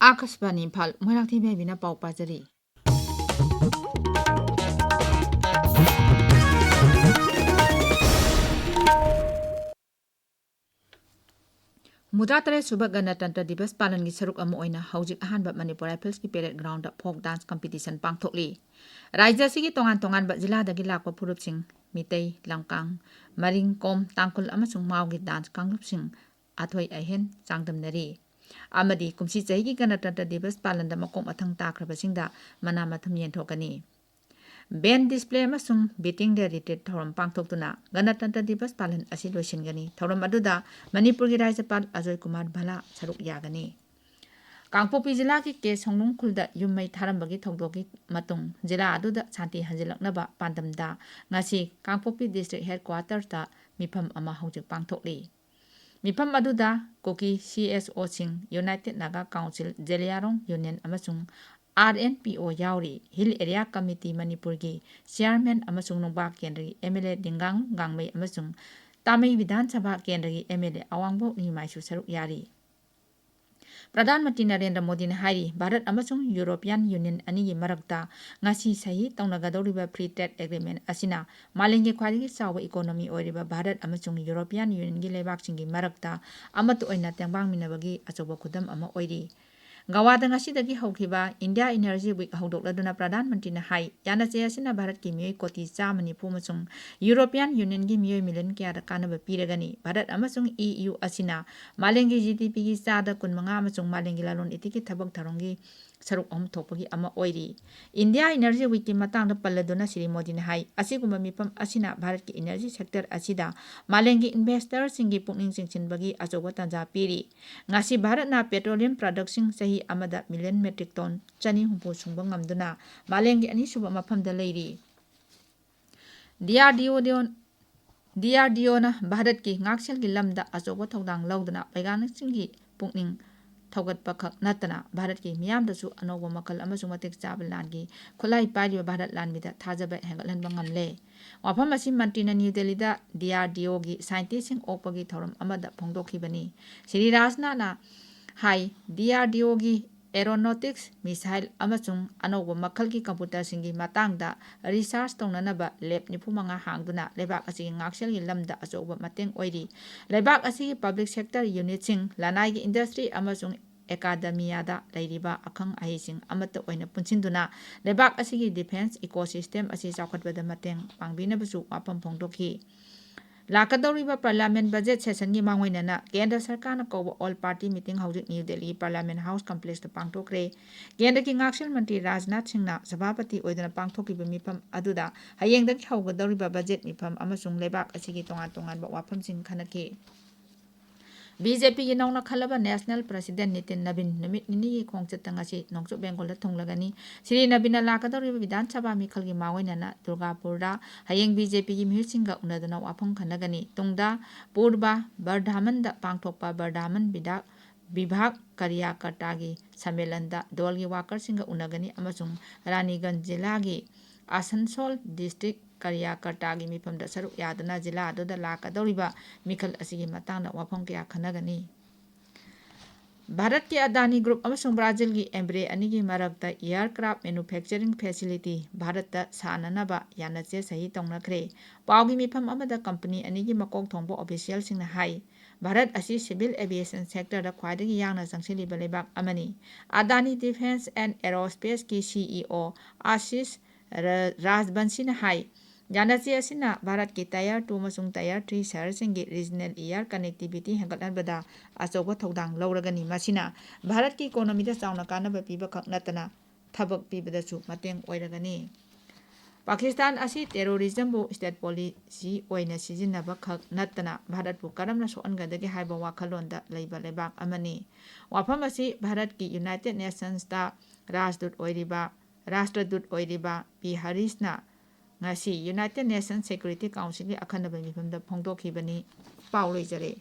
Akashbani Imphal Moirangthem Ibehaibi pau pajari. Mudra Suba Ganatantra Divas Palangi Saruk Amu Oina Haujik Ahanba Manipur Rifles ki Parade Ground Folk Dance Competition Pangthokli. Raija Sigi Tongan Zila Dagi Lakwa Purupsing Mitei Langkang Maring Kom Tangkul amasung Maugi Dance Kanglupsing Athoi Ahen Sangdamnari. Amadi Kumsi Chahi Ganatantra Divas Palanda Makom Athang Takrabasingda Manamatham Yenthokani. Ben display amasung beating the retreat thoram pangthoktuna Ganatantra Divas Palan asi loisingani thoram aduda Manipur gi Rajyapal Ajoy Kumar Bhala saruk yagani. Kangpopi jila ki case hongnung khulda yummai tharambagi thogdoki matung jila aduda santi hanjilaknaba pandamda ngasi Kangpopi district headquarters ta mifam ama hojik pangthokli. Mifam aduda koki CSO sing United Naga Council Jeliarong Union amasung RNPO Yauri Hill Area Committee Manipurgi Chairman amasung Nongba Kendri MLA Dingang Gangmei amasung Tamai Vidhan Sabha Kendri MLA Awangbo Nimaisu Saruk Yari. Pradhan Mantri Narendra Modi na hari Bharat amasung European Union anigi marakta ngasi sahi taunagadoriba Free Trade Agreement asina malengi khwadi chawa economy oiriba Bharat amasung European Union gi leibaksingi marakta amatu oina tengbang minabagi achoba khudam ama oiri. Gawada ngasidagi haukiba India Energy Week haudokladuna Pradhan Mantri na hai yana cheyasina Bharat ki miyoi koti chamani pumasung European Union gi miyoi million kya kanaba piragani Bharat amasung EU asina malengi GDP gi chada kunmanga amasung malengi lalon itiki thabak tharongi saruk thokpagi ama oiri. India Energy Week ki matangda palladuna Sri Modi na hai asiguma mifam asina Bharat ki energy sector asida malengi investors singi pukning singchinbagi achoba tanja piri. Ngasi Bharat na petroleum products sing sahi amada million metric ton chani humpu sungba ngamduna malengi ani suba mafamda leiri. DRDO na Bharat ki ngaksel gi lamda achoba thodang lauduna paigana singi pukning Thogat Pakak Natana Bharat ki miyamdasu anoba makal amasung matik chabal langi khulai pari Bharat lanmida thajaba hengalan bangamle. Wafam asi Mantri na New Delhi da DRDO gi scientist sing okpagi thoram amada phongdokhibani. Sri Rajna na hai DRDO gi aeronautics missile amasung anoba makal ki computer singi matangda research tongnanaba lab nipumanga hangduna lebak asi ngaksel gi lamda achoba mateng oiri. Lebak asi public sector unit sing lanai gi industry amasung academia lairiba akhang ahising amata oina punchinduna lebak asigi defense ecosystem asi chawkhatbada mateng pangbinabasu wapam phongdokhi. Lakadoriba Parliament Budget Session gi mangoinana Kendra Sarkar na koba all party meeting haujik New Delhi Parliament House Complex ta pangthokre. Kendra ki ngaksel Mantri Rajnath Singh na Sabhapati oidana pangthokiba mifam aduda hayengdaki haugadoriba budget mifam amasung lebak asigi tongan ba wafam sing khanaki. BJP ki nauna khalaba National President Nitin Nabin numit nini ki khongchat ngasi Nongchuk Bengal da thonglagani. Sri Nabina lakadoriba Vidhan Sabha mikhal gi mawainana Durgapur da hayeng BJP ki mihutsinga unadana wafam khanagani. Tungda Purba Bardhaman da pangthokpa Bardhaman Vibhag Karyakarta gi Sammelanda dol gi wakar singa unagani amasung Raniganj Jilla gi Asansol District Karyakarta gi mifam da saruk yadana jila aduda lakadoriba mikhal asigi matangda wafam kya khanagani. Bharat ki Adani Group amasung Brazil gi Embraer anigi marakta aircraft manufacturing facility Bharat ta sananaba yanache sahi tongnakre. Paugi mifam amada company anigi makok thongbo official singna hai Bharat asi civil aviation sector da khwaidagi yangna changsiliba lebak amani. Adani Defense and Aerospace ki CEO Ashish Rajbansi na hai Yanachi asina Bharat ki Tier 2 masung Tier 3 shaharsingi regional air connectivity hengatlanbada achoba thodang lauragani masina Bharat ki economy da chauna kanaba piba khak natana thabak pibadasu mateng oiragani. Pakistan asi terrorism bu state policy oina sijinaba khak natana Bharat bu karamna soangadagi haiba wakhalonda leiba lebak amani. Wafam asi Bharat ki United Nations da Rashtradoot oiriba P Harisna ngasi United Nations Security Council ki akhanaba mifamda phongdokhibani pauloi jare.